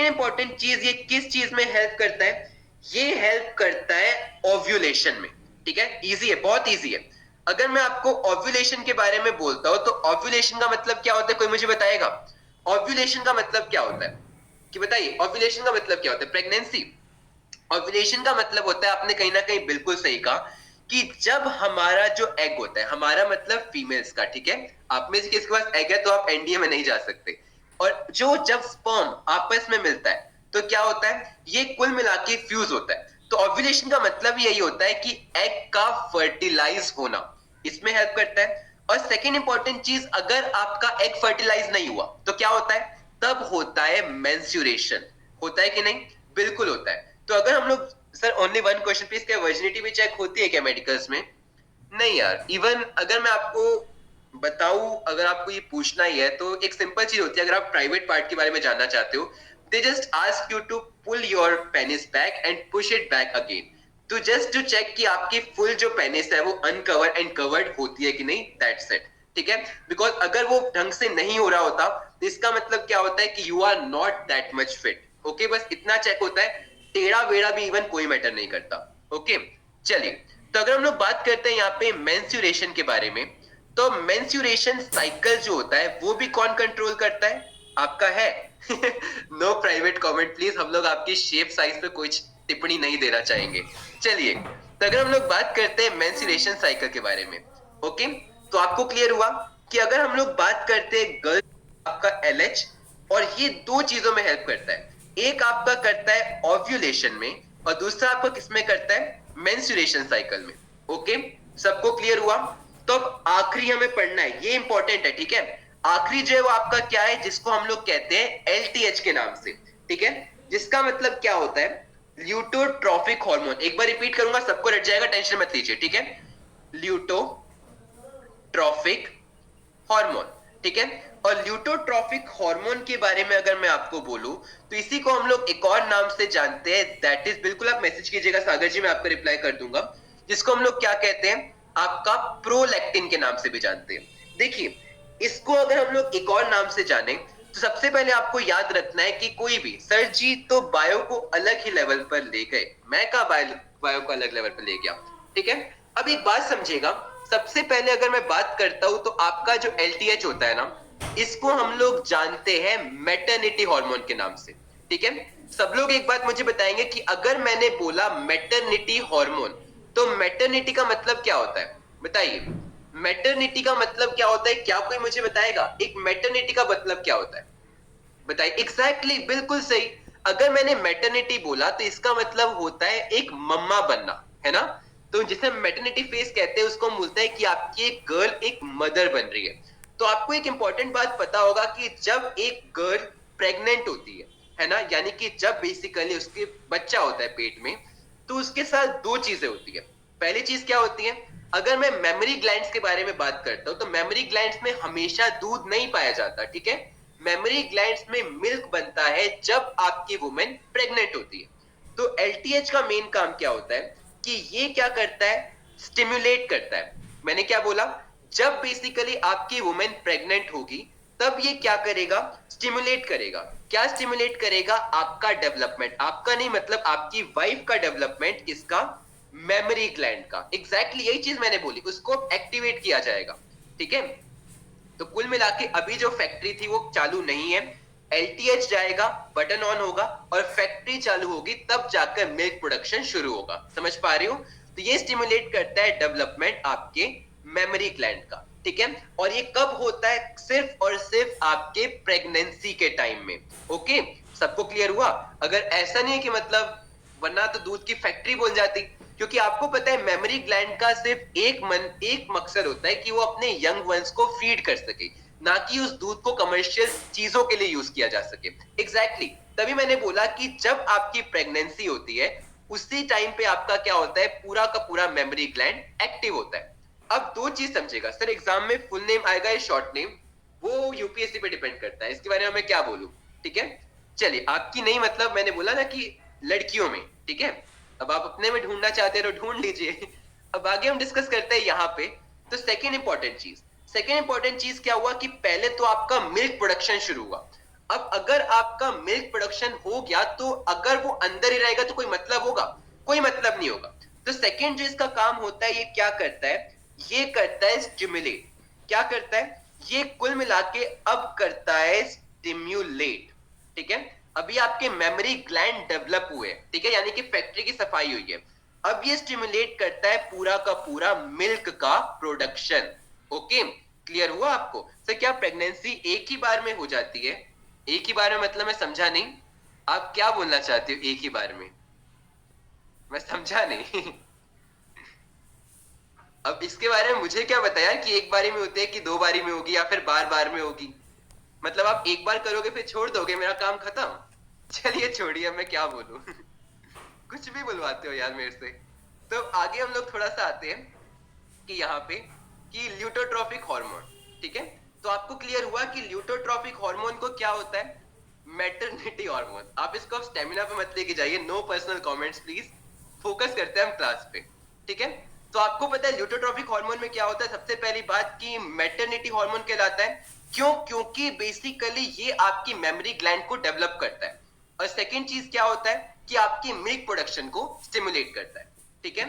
इंपॉर्टेंट चीज ये किस चीज में हेल्प करता है, ये हेल्प करता है ओव्यूलेशन में, ठीक है। इजी है, बहुत इजी है। अगर मैं आपको ओव्यूलेशन के बारे में बोलता हूं तो ओव्यूलेशन का मतलब क्या होता है, कोई मुझे बताएगा? ओव्यूलेशन का मतलब क्या होता है, कि बताइए ओव्यूलेशन का मतलब क्या होता है? प्रेगनेंसी। ओव्यूलेशन का मतलब होता है, आपने कहीं ना कहीं बिल्कुल सही कहा, कि जब हमारा जो एग होता है, हमारा मतलब फीमेल्स का, ठीक है। आप में से किसके पास एग है तो आप एनडीए में नहीं जा सकते। और जो जब स्पर्म आपस में मिलता है तो क्या होता है, ये कुल मिला के फ्यूज होता है। तो ओव्यूलेशन का मतलब यही होता है कि एग का फर्टिलाइज होना, इसमें हेल्प करता है। और सेकेंड इंपॉर्टेंट चीज, अगर आपका एग फर्टिलाइज नहीं हुआ तो क्या होता है, तब होता है मेंस्ट्रुएशन। होता है कि नहीं? बिल्कुल होता है। तो अगर हम लोग, sir only one question please, क्या वर्जिनिटी भी चेक होती है क्या मेडिकल्स में? नहीं यार, इवन अगर मैं आपको बताऊं, अगर आपको ये पूछना ही है तो एक सिंपल चीज होती है, अगर आप प्राइवेट पार्ट के बारे में जानना चाहते हो, they just ask you to pull your penis back and push it back again, तो जस्ट टू चेक कि आपकी फुल जो पेनिस है वो अनकवर एंड कवर्ड होती है कि नहीं, दैट्स इट, ठीक है। बिकॉज अगर वो ढंग से नहीं हो रहा होता तो इसका मतलब क्या होता है कि you are not that much fit, okay. बस इतना चेक होता है, टेढ़ा वेड़ा भी इवन कोई मैटर नहीं करता, ओके। चलिए, तो अगर हम लोग बात करते हैं यहाँ पे मेंस्ट्रुएशन के बारे में, तो मेंस्ट्रुएशन साइकिल जो होता है वो भी कौन कंट्रोल करता है? आपका है। नो प्राइवेट कमेंट प्लीज, हम लोग आपकी शेप साइज पे कुछ टिप्पणी नहीं देना चाहेंगे। चलिए, तो अगर हम लोग बात करते हैं मेंस्ट्रुएशन साइकिल के बारे में, ओके, तो आपको क्लियर हुआ कि अगर हम लोग बात करते हैं गर्ल, आपका LH, और ये दो चीजों में हेल्प करता है। एक आपका करता है ओव्यूलेशन में और दूसरा आपका किसमें करता है, मेंस्ट्रुएशन साइकिल में, ओके। सबको क्लियर हुआ? तो अब आखिरी हमें पढ़ना है, ये इंपॉर्टेंट है, ठीक है। आखिरी जो है वो आपका क्या है, जिसको हम लोग कहते हैं LTH के नाम से, ठीक है। जिसका मतलब क्या होता है, ल्यूटोट्रॉफिक हार्मोन। एक बार रिपीट करूंगा, सबको रट जाएगा, टेंशन मत लीजिए, ठीक है। ल्यूटोट्रॉफिक हार्मोन, ठीक है। और ल्यूटोट्रॉफिक हार्मोन के बारे में अगर मैं आपको बोलूं तो इसी को हम लोग एक और नाम से जानते हैं, दैट इज, बिल्कुल आप मैसेज कीजिएगा सागर जी, मैं आपको रिप्लाई कर दूंगा, जिसको हम लोग क्या कहते हैं, आपका प्रोलैक्टिन के नाम से भी जानते हैं। देखिए, इसको अगर हम लोग एक और नाम से जाने तो सबसे पहले आपको याद रखना है कि कोई भी, सर जी तो बायो को अलग ही लेवल पर ले गए, मैं कहा बायो को अलग लेवल पर ले गया, ठीक है। अब एक बात समझिएगा, सबसे पहले अगर मैं बात करता हूं तो आपका जो LTH होता है ना, इसको हम लोग जानते हैं मैटरनिटी हार्मोन के नाम से, ठीक है। सब लोग एक बात मुझे बताएंगे कि अगर मैंने बोला मैटरनिटी हार्मोन, तो मैटरनिटी का मतलब क्या होता है, बताइए। मैटरनिटी का मतलब क्या होता है, क्या कोई मुझे बताएगा? एक मैटरनिटी का मतलब क्या होता है, बताइए। एग्जैक्टली, बिल्कुल सही। अगर मैंने मैटरनिटी बोला तो इसका मतलब होता है एक मम्मा बनना, है ना। तो जिसे मैटरनिटी फेज कहते हैं उसको हम बोलते हैं कि आपकी एक गर्ल एक मदर बन रही है। तो आपको एक इंपॉर्टेंट बात पता होगा कि जब एक गर्ल प्रेग्नेंट होती है ना, यानी कि जब बेसिकली उसके बच्चा होता है पेट में, तो उसके साथ दो चीजें होती है। पहली चीज क्या होती है, अगर मैं मेमोरी ग्लैंड्स के बारे में बात करता हूं तो मेमोरी ग्लैंड्स में हमेशा दूध नहीं पाया जाता, ठीक है। मेमोरी ग्लैंड्स में मिल्क बनता है जब आपकी वुमेन प्रेग्नेंट होती है। तो LTH का मेन काम क्या होता है कि ये क्या करता है, स्टिमुलेट करता है। मैंने क्या बोला, जब बेसिकली आपकी वुमेन प्रेग्नेंट होगी तब ये क्या करेगा, स्टिमुलेट करेगा। क्या स्टिमुलेट करेगा? आपका डेवलपमेंट, आपका नहीं मतलब आपकी वाइफ का डेवलपमेंट, किसका, मेमोरी ग्लैंड का। एग्जैक्टली यही चीज मैंने बोली, उसको एक्टिवेट किया जाएगा, ठीक है। तो कुल मिला के अभी जो फैक्ट्री थी वो चालू नहीं है, LTH जाएगा, बटन ऑन होगा और फैक्ट्री चालू होगी, तब जाकर मिल्क प्रोडक्शन शुरू होगा। समझ पा रही हो? तो ये स्टिमुलेट करता है डेवलपमेंट आपके मेमोरी ग्लैंड का, ठीक है। और ये कब होता है, सिर्फ और सिर्फ आपके प्रेगनेंसी के टाइम में, ओके। सबको क्लियर हुआ? अगर ऐसा नहीं है कि मतलब, वरना तो दूध की फैक्ट्री बोल जाती, क्योंकि आपको पता है मेमोरी ग्लैंड का सिर्फ एक मकसद होता है कि वो अपने यंग वंस को फीड कर सके, ना कि उस दूध को कमर्शियल चीजों के लिए यूज किया जा सके। एग्जैक्टली तभी मैंने बोला कि जब आपकी प्रेगनेंसी होती है उसी टाइम पे आपका क्या होता है, पूरा का पूरा मेमोरी ग्लैंड एक्टिव होता है। अब दो चीज समझेगा सर, एग्जाम में फुल नेम आएगा या शॉर्ट नेम, वो यूपीएससी पे डिपेंड करता है, इसके बारे में मैं क्या बोलूं। ठीक है, चलिए आपकी नहीं, मतलब मैंने बोला ना कि लड़कियों में, ठीक है, अब आप अपने में ढूंढना चाहते हो तो ढूंढ लीजिए। अब आगे हम डिस्कस करते हैं यहाँ पे। तो सेकेंड इंपॉर्टेंट चीज क्या हुआ कि पहले तो आपका मिल्क प्रोडक्शन शुरू हुआ। अब अगर आपका मिल्क प्रोडक्शन हो गया तो अगर वो अंदर ही रहेगा तो कोई मतलब होगा? कोई मतलब नहीं होगा। तो सेकेंड जो इसका काम होता है, ये क्या करता है, ये करता है स्टिमुलेट। क्या करता है ये? कुल मिला के अब करता है स्टिम्युलेट। ठीक है, अभी आपके मेमोरी ग्लैंड डेवलप हुए, ठीक है, यानी कि फैक्ट्री की सफाई हुई है। अब ये स्टिमुलेट करता है पूरा का पूरा मिल्क का प्रोडक्शन। ओके, क्लियर हुआ आपको? सर क्या प्रेगनेंसी एक ही बार में हो जाती है? एक ही बार में मतलब मैं समझा नहीं, आप क्या बोलना चाहते हो एक ही बार में? मैं समझा नहीं। अब इसके बारे में मुझे क्या बताया कि एक बारी में होती है कि दो बारी में होगी या फिर बार बार में होगी? मतलब आप एक बार करोगे फिर छोड़ दोगे, मेरा काम खत्म? चलिए छोड़िए, मैं क्या बोलूं। कुछ भी बुलवाते हो यार मेरे से। तो आगे हम लोग थोड़ा सा आते हैं कि यहाँ पे कि ल्यूटोट्रोफिक हार्मोन। ठीक है, तो आपको क्लियर हुआ कि ल्यूटोट्रोफिक हार्मोन को क्या होता है? Maternity hormone. आप इसको स्टेमिना पे मत लेके जाइए, no personal comments please, focus करते हैं हम क्लास पे। ठीक है, तो आपको पता है ल्यूटोट्रोफिक हार्मोन में क्या होता है? सबसे पहली बात कि मैटरनिटी हार्मोन कहलाता है। क्यों? क्योंकि बेसिकली ये आपकी मेमोरी ग्लैंड को डेवलप करता है। और सेकेंड चीज क्या होता है कि आपकी मिल्क प्रोडक्शन को स्टिमुलेट करता है। ठीक है,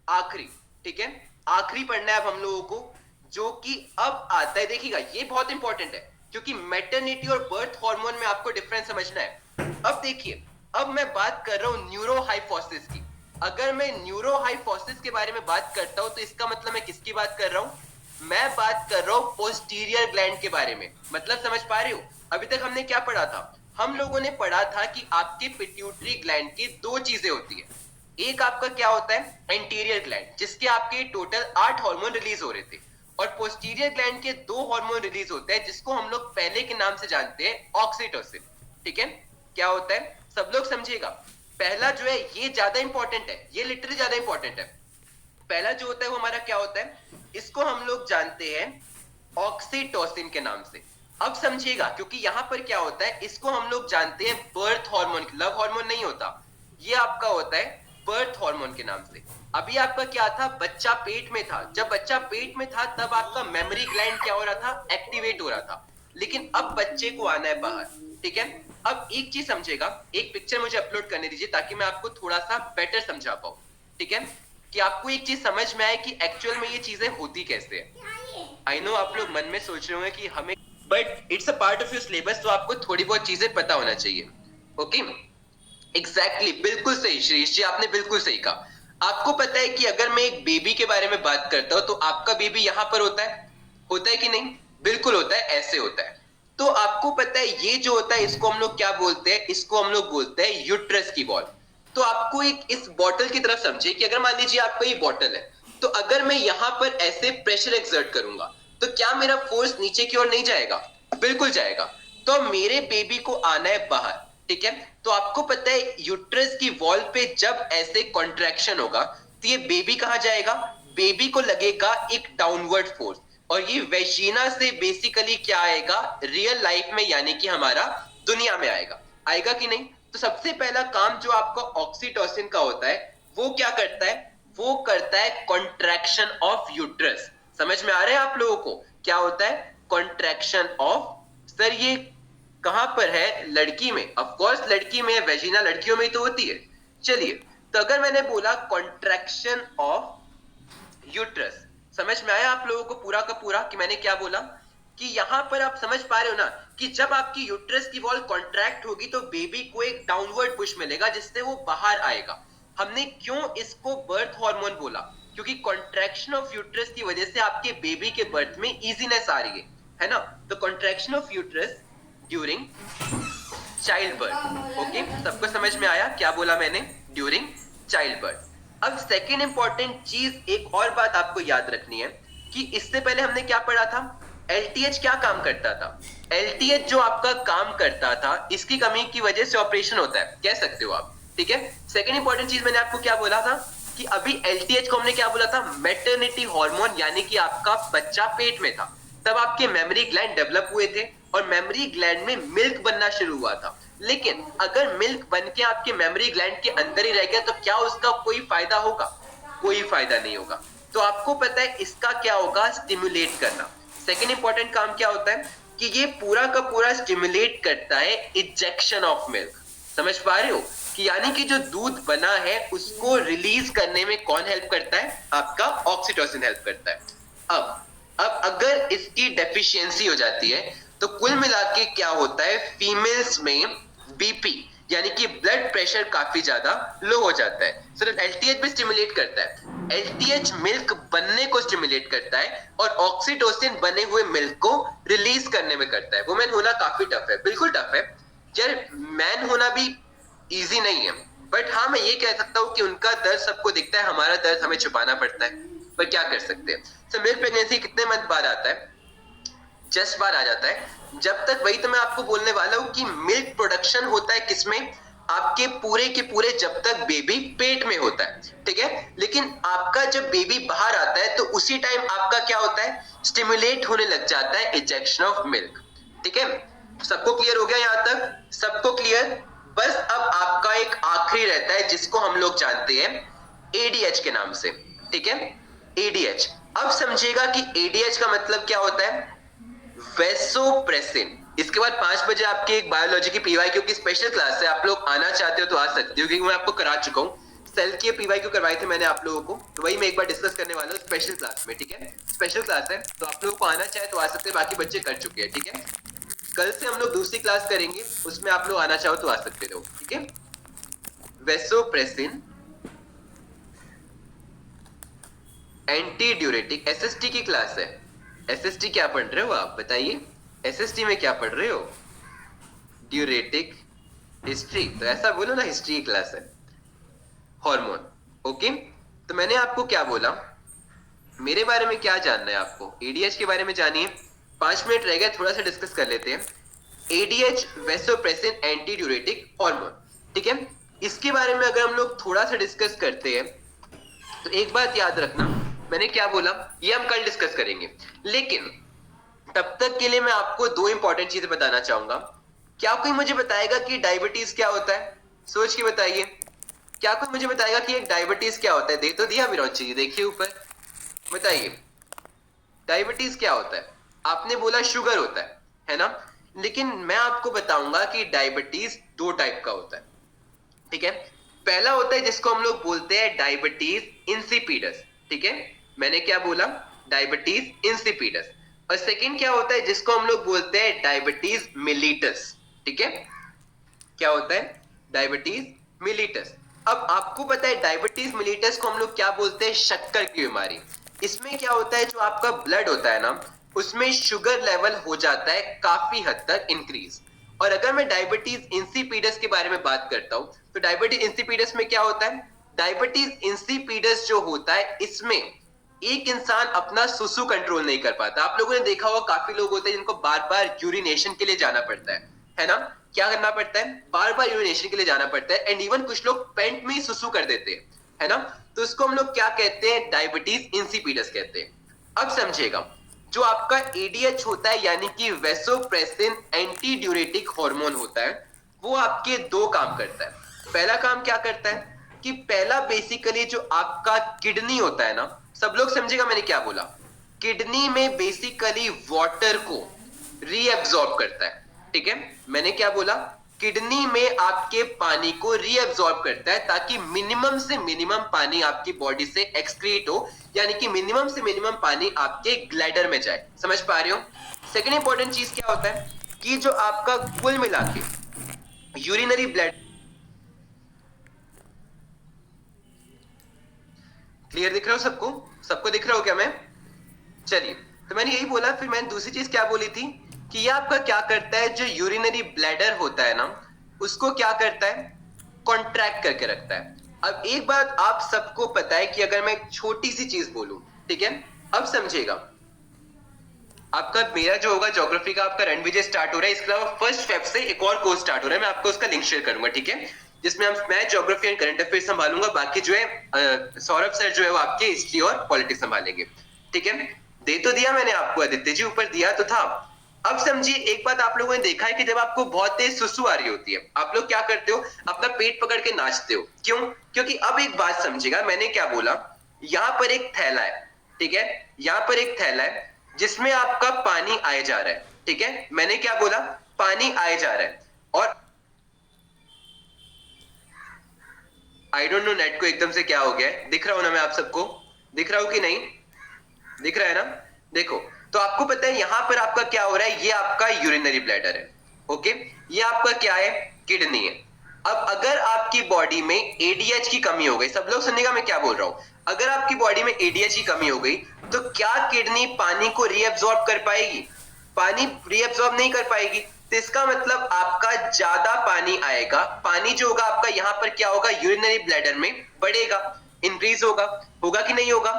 आखिरी, ठीक है, आखिरी पढ़ना है अब हम लोगों को, जो कि अब आता है, देखिएगा ये बहुत इंपॉर्टेंट है, क्योंकि मैटरनिटी और बर्थ हार्मोन में आपको डिफरेंस समझना है। अब देखिए, अब मैं बात कर रहा हूं न्यूरोहाइपोसिस की। अगर मैं न्यूरोहाइपोसिस के बारे में बात करता हूं तो इसका मतलब मैं किसकी बात कर रहा हूं? मैं बात कर रहा हूं पोस्टीरियर ग्लैंड के बारे में। मतलब समझ पा रहे हो? अभी तक हमने क्या पढ़ा था? हम लोगों ने पढ़ा था कि आपके पिट्यूटरी ग्लैंड की दो चीजें होती है। एक आपका क्या होता है? एंटीरियर ग्लैंड, जिसके आपके टोटल 8 हार्मोन रिलीज हो रहे थे। और पोस्टीरियर ग्लैंड के दो हार्मोन रिलीज होते हैं, जिसको हम लोग पहले के नाम से जानते हैं ऑक्सीटोसिन। ठीक है, क्या होता है सब लोग समझिएगा। पहला जो है ये ज्यादा इंपॉर्टेंट है, ये लिटरली ज्यादा इंपॉर्टेंट है। पहला जो होता है वो हमारा क्या होता है? इसको हम लोग जानते हैं ऑक्सीटोसिन के नाम से। अब समझिएगा, क्योंकि यहां पर क्या होता है, इसको हम लोग जानते हैं बर्थ हार्मोन, लव हार्मोन नहीं होता, ये आपका होता है बर्थ हार्मोन के नाम से। अभी आपका क्या था? बच्चा पेट में था, जब बच्चा पेट में था तब आपका मेमोरी ग्लैंड क्या हो रहा था? एक्टिवेट हो रहा था। लेकिन अब बच्चे को आना है बाहर। ठीक है, अब एक चीज समझेगा, एक पिक्चर मुझे अपलोड करने दीजिए ताकि मैं आपको थोड़ा सा बेटर समझा पाऊं। ठीक है, कि आपको एक चीज समझ में आए कि एक्चुअल में ये चीजें होती कैसे है। आई नो आप लोग मन में सोच रहे होंगे कि हमें, but it's a part of your syllabus, तो आपको थोड़ी बहुत चीजें पता होना चाहिए। ओके, एग्जैक्टली, बिल्कुल सही श्रीश जी, आपने बिल्कुल सही कहा। आपको पता है कि अगर मैं एक बेबी के बारे में बात करता हूं तो आपका बेबी यहां पर होता है कि नहीं? बिल्कुल होता है, ऐसे होता है। तो आपको पता है ये जो होता है इसको हम लोग क्या बोलते हैं? इसको हम लोग बोलते हैं यूट्रस की बॉल। तो आपको एक इस बॉटल की तरफ समझे कि अगर मान लीजिए आपका ये बॉटल है, तो अगर मैं यहां पर ऐसे प्रेशर एक्सर्ट करूंगा तो क्या मेरा फोर्स नीचे की ओर नहीं जाएगा? बिल्कुल जाएगा। तो मेरे बेबी को आना है बाहर। ठीक है, तो आपको पता है यूट्रस की वॉल पे जब ऐसे कॉन्ट्रैक्शन होगा तो ये बेबी कहां जाएगा? बेबी को लगेगा एक डाउनवर्ड फोर्स, और ये वेजिना से बेसिकली क्या आएगा? रियल लाइफ में, यानी कि हमारा दुनिया में आएगा कि नहीं? तो सबसे पहला काम जो आपका ऑक्सीटोसिन का होता है वो क्या करता है? वो करता है कॉन्ट्रैक्शन ऑफ यूट्रस। समझ में आ रहा है आप लोगों को क्या होता है? Contraction of. सर ये कहां पर है? लड़की में, ऑफ कोर्स लड़की में, वेजिना लड़कियों में ही तो होती है। चलिए, तो अगर मैंने बोला कॉन्ट्रैक्शन ऑफ यूट्रस, समझ में आया आप लोगों को पूरा का पूरा कि मैंने क्या बोला? कि यहां पर आप समझ पा रहे हो ना कि जब आपकी यूट्रस की वॉल कॉन्ट्रैक्ट होगी तो बेबी को एक डाउनवर्ड पुश मिलेगा जिससे वो बाहर आएगा। हमने क्यों इसको बर्थ हार्मोन बोला? क्योंकि कॉन्ट्रैक्शन ऑफ यूट्रस की वजह से आपके बेबी के बर्थ में इजीनेस आ रही है ना? तो contraction of uterus during child birth. Okay, सबको समझ में आया क्या बोला मैंने? During child birth. अब सेकेंड इंपॉर्टेंट चीज, एक और बात आपको याद रखनी है कि इससे पहले हमने क्या पढ़ा था? एलटीएच क्या काम करता था? एलटीएच जो आपका काम करता था, इसकी कमी की वजह से ऑपरेशन होता है, कह सकते हो आप। ठीक है, सेकेंड इंपॉर्टेंट चीज मैंने आपको क्या बोला था कि अभी एलटीएच को हमने क्या बोला था? मैटरनिटी हार्मोन, यानी कि आपका बच्चा पेट में था तब आपके मेमोरी ग्लैंड डेवलप हुए थे और मेमोरी ग्लैंड में मिल्क बनना शुरू हुआ था। लेकिन अगर मिल्क बन के आपके मेमोरी ग्लैंड के अंदर ही रह गया तो क्या उसका कोई फायदा होगा? कोई फायदा नहीं होगा। तो आपको पता है इसका क्या होगा? स्टिमुलेट करना। सेकेंड इंपॉर्टेंट काम क्या होता है कि ये पूरा का पूरा स्टिमुलेट करता है इजेक्शन ऑफ मिल्क। समझ पा रहे हो कि यानी कि जो दूध बना है उसको रिलीज करने में कौन हेल्प करता है? आपका ऑक्सीटोसिन हेल्प करता है। अब अगर इसकी डेफिशिएंसी हो जाती है तो कुल मिला के क्या होता है? फीमेल्स में बीपी यानी कि ब्लड प्रेशर काफी ज्यादा लो हो जाता है। सो एलटीएच भी स्टिमुलेट करता है। एलटीएच मिल्क बनने को स्टिमुलेट करता है और ऑक्सीटोसिन बने हुए मिल्क को रिलीज करने में करता है। वुमेन होना काफी टफ है, बिल्कुल टफ है यार। मैन होना भी इजी नहीं है, बट हाँ मैं ये कह सकता हूँ कि उनका दर्द सबको दिखता है, हमारा दर्द हमें छुपाना पड़ता है। पर क्या कर सकते हैं? सो मिल्क प्रेगनेंसी कितने मंथ बाद आता है? जस्ट बार आ जाता है। जब तक, वही तो मैं आपको बोलने वाला हूं कि मिल्क प्रोडक्शन होता है किसमें? आपके पूरे के पूरे जब तक बेबी पेट में होता है, ठीक है। लेकिन आपका जब बेबी बाहर आता है तो उसी टाइम आपका क्या होता है? स्टिमुलेट होने लग जाता है इजेक्शन ऑफ मिल्क। ठीक है, सबको क्लियर हो गया यहां तक? सबको क्लियर? बस अब आपका एक आखिरी रहता है जिसको हम लोग जानते हैं एडीएच के नाम से। ठीक है, एडीएच। अब समझिएगा कि एडीएच का मतलब क्या होता है? वेसोप्रेसिन। इसके बाद 5 बजे आपके एक बायोलॉजी की पीवाईक्यू की स्पेशल क्लास है, आप लोग आना चाहते हो तो आ सकते हो क्योंकि मैं आपको करा चुका हूँ। सेल की पीवाईक्यू करवाए थे मैंने आप लोगों को, तो वही मैं एक बार डिस्कस करने वाला हूँ स्पेशल क्लास में। ठीक है, स्पेशल क्लास है तो आप लोगों को आना चाहे तो आ सकते हैं, बाकी बच्चे कर चुके हैं। ठीक है, कल से हम लोग दूसरी क्लास करेंगे, उसमें आप लोग आना चाहो तो आ सकते हो। ठीक है, वेसोप्रेसिन एंटी ड्यूरेटिक एसएसटी की क्लास है। एसएसटी क्या पढ़ रहे हो आप बताइए? एसएसटी में क्या पढ़ रहे हो? Diuretic history. तो ऐसा बोलो ना, हिस्ट्री की क्लास है। हार्मोन। ओके, तो मैंने आपको क्या बोला? मेरे बारे में क्या जानना है आपको? एडीएच के बारे में जानिए। 5 मिनट रह गए, थोड़ा सा डिस्कस कर लेते हैं। ADH vasopressin anti diuretic hormone. ठीक है, इसके बारे में अगर हम लोग थोड़ा सा डिस्कस करते हैं तो एक बात याद रखना, मैंने क्या बोला ये हम कल डिस्कस करेंगे। लेकिन तब तक के लिए मैं आपको 2 इंपॉर्टेंट चीजें बताना चाहूंगा। क्या कोई मुझे बताएगा कि डायबिटीज क्या होता है? सोच के बताइए। क्या कोई मुझे बताएगा कि एक डायबिटीज क्या होता है? देख तो दिया विरोची जी, देखिए ऊपर, बताइए डायबिटीज क्या होता है? आपने बोला शुगर होता है ना? लेकिन मैं आपको बताऊंगा कि डायबिटीज 2 टाइप का होता है। ठीक है, पहला होता है जिसको हम लोग बोलते हैं डायबिटीज इंसिपिडस। ठीक है, मैंने क्या बोला? Diabetes insipidus. और सेकंड क्या होता है जिसको हम लोग बोलते हैं डायबिटीज मिलिटस। ठीक है, क्या होता है? डायबिटीज मिलिटस। अब आपको पता है डायबिटीज मिलिटस को हम लोग क्या बोलते हैं? शक्कर की बीमारी। इसमें क्या होता है, जो आपका ब्लड होता है ना, उसमें शुगर लेवल हो जाता है काफी हद तक इंक्रीज। और अगर मैं डायबिटीज इंसिपिडस के बारे में बात करता हूं तो डायबिटीज इंसिपिडस में क्या होता है? डायबिटीज इंसिपिडस जो होता है इसमें एक इंसान अपना सुसु कंट्रोल नहीं कर पाता। आप लोगों ने देखा होगा काफी लोग होते हैं जिनको बार बार यूरिनेशन के लिए जाना पड़ता है ना? क्या करना पड़ता है? बार बार यूरिनेशन के लिए जाना पड़ता है। एंड इवन कुछ लोग पेंट में ही सुसु कर देते हैं, है ना? तो इसको हम लोग क्या कहते हैं? डायबिटीज इंसिपिडस कहते हैं। अब समझिएगा, जो आपका एडीएच होता है यानी कि वेसोप्रेसिन एंटी ड्यूरेटिक हार्मोन होता है, वो आपके 2 काम करता है। पहला काम क्या करता है कि पहला बेसिकली जो आपका किडनी होता है ना, सब लोग समझेगा मैंने क्या बोला? किडनी में बेसिकली वाटर को रीअब्सॉर्ब करता है। ठीक है, मैंने क्या बोला? किडनी में आपके पानी को रीअब्सॉर्ब करता है ताकि मिनिमम से मिनिमम पानी आपकी बॉडी से एक्सक्रीट हो, यानी कि मिनिमम से मिनिमम पानी आपके ग्लैडर में जाए। समझ पा रहे हो? सेकेंड इंपॉर्टेंट चीज क्या होता है कि जो आपका कुल मिला के यूरिनरी ब्लड, क्लियर दिख रहा हो सबको? सबको दिख रहा हो क्या मैं? चलिए, तो मैंने यही बोला। फिर मैंने दूसरी चीज क्या बोली थी कि ये आपका क्या करता है? जो यूरिनरी ब्लैडर होता है ना, उसको क्या करता है, कॉन्ट्रैक्ट करके रखता है। अब एक बात आप सबको पता है कि अगर मैं एक छोटी सी चीज बोलूं, ठीक है, अब समझिएगा, आपका मेरा जो होगा ज्योग्राफी का आपका रणविजय स्टार्ट हो रहा है, इसके अलावा 1 फेब से एक और कोर्स स्टार्ट हो रहा है, मैं आपको उसका लिंक शेयर करूंगा, ठीक है, जिसमें मैं ज्योग्राफी एंड करंट अफेयर संभालूंगा, बाकी जो है सौरभ सर जो है वो आपके हिस्ट्री और पॉलिटिक्स संभालेंगे, ठीक है। दे तो दिया मैंने आपको आदित्य जी, ऊपर दिया तो था। अब समझिए एक बात आप लोगों ने देखा है कि जब आपको बहुत तेज सुसु आ रही होती है, आप लोग क्या करते हो, अपना पेट पकड़ के नाचते हो, क्यों? क्योंकि अब एक बात समझिएगा, मैंने क्या बोला, यहां पर एक थैला है, ठीक है, यहां पर एक थैला है जिसमें आपका पानी आए जा रहा है, ठीक है, मैंने क्या बोला, पानी आए जा रहा है, और आई डोंट नो नेट को एकदम से क्या हो गया है, दिख रहा हूं ना मैं आप सबको, दिख रहा हूं कि नहीं, दिख रहा है ना? देखो, तो आपको पता है यहां पर आपका क्या हो रहा है, ये आपका यूरिनरी ब्लैडर है, ओके, ये आपका क्या है, किडनी है। अब अगर आपकी बॉडी में एडीएच की कमी हो गई, सब लोग सुनिएगा मैं क्या बोल रहा हूं, अगर आपकी बॉडी में एडीएच की कमी हो गई तो क्या किडनी पानी को रीअब्सॉर्ब कर पाएगी? पानी रीअब्सॉर्ब नहीं कर पाएगी, तो इसका मतलब आपका ज्यादा पानी आएगा, पानी जो होगा आपका यहां पर क्या होगा, यूरिनरी ब्लैडर में बढ़ेगा, इंक्रीज होगा, होगा कि नहीं होगा?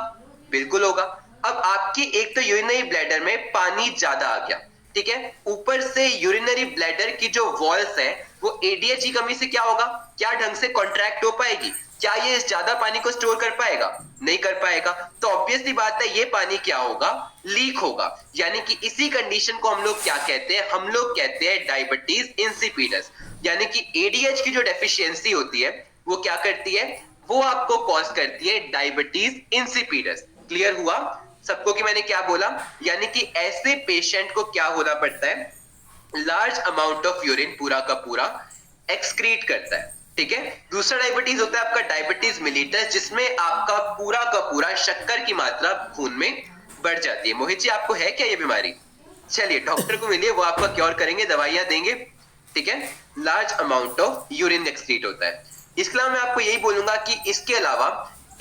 बिल्कुल होगा। अब आपकी एक तो यूरिनरी ब्लैडर में पानी ज्यादा आ गया, ठीक है, ऊपर से यूरिनरी ब्लैडर की जो वॉल्स है वो एडीएच की कमी से क्या होगा, क्या ढंग से कॉन्ट्रैक्ट हो पाएगी? क्या ये इस ज्यादा पानी को स्टोर कर पाएगा? नहीं कर पाएगा। तो ऑब्वियसली बात है ये पानी क्या होगा, लीक होगा, यानी कि इसी कंडीशन को हम लोग क्या कहते हैं, हम लोग कहते हैं डायबिटीज इंसिपिडस, यानी कि एडीएच की जो डेफिशिएंसी होती है वो क्या करती है, वो आपको कॉज करती है डायबिटीज इंसिपिडस। क्लियर हुआ सबको कि मैंने क्या बोला? यानी कि ऐसे पेशेंट को क्या होना पड़ता है, लार्ज अमाउंट ऑफ यूरिन पूरा का पूरा एक्सक्रीट करता है, ठीक है। दूसरा डायबिटीज होता है आपका डायबिटीज मिलिटस, जिसमें आपका पूरा का पूरा शक्कर की मात्रा खून में बढ़ जाती है। मोहित जी आपको है क्या ये बीमारी? चलिए डॉक्टर को मिलिए, वो आपका क्योर करेंगे, दवाइयां देंगे, ठीक है। Large amount of urine excrete होता है। इसके अलावा मैं आपको यही बोलूंगा कि इसके अलावा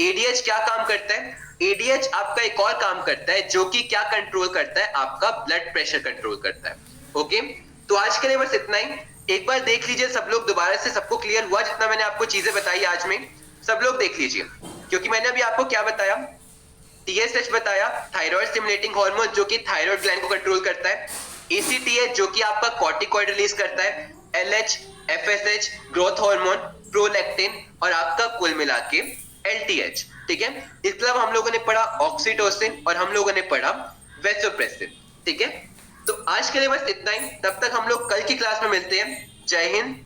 एडीएच क्या काम करता है, एडीएच आपका एक और काम करता है जो कि क्या कंट्रोल करता है, आपका ब्लड प्रेशर कंट्रोल करता है, ओके। तो आज के लिए बस इतना ही, एक बार देख लीजिए सब लोग दोबारा से, सबको क्लियर हुआ जितना मैंने आपको चीजें बताई आज में? सब लोग देख लीजिए, क्योंकि मैंने अभी आपको क्या बताया, टीएसएच बताया, थायराइड स्टिमुलेटिंग हार्मोन जो कि थायराइड ग्लैंड को कंट्रोल करता है, एसीटीएच जो कि आपका कॉर्टिकॉइड रिलीज करता है, LH, FSH growth hormone, prolactin, और आपका कुल मिला के एलटीएच, ठीक है। इसके अलावा हम लोगों ने पढ़ा ऑक्सीटोसिन और हम लोगों ने पढ़ा वेसोप्रेसिन, ठीक है। तो आज के लिए बस इतना ही, तब तक हम लोग कल की क्लास में मिलते हैं। जय हिंद,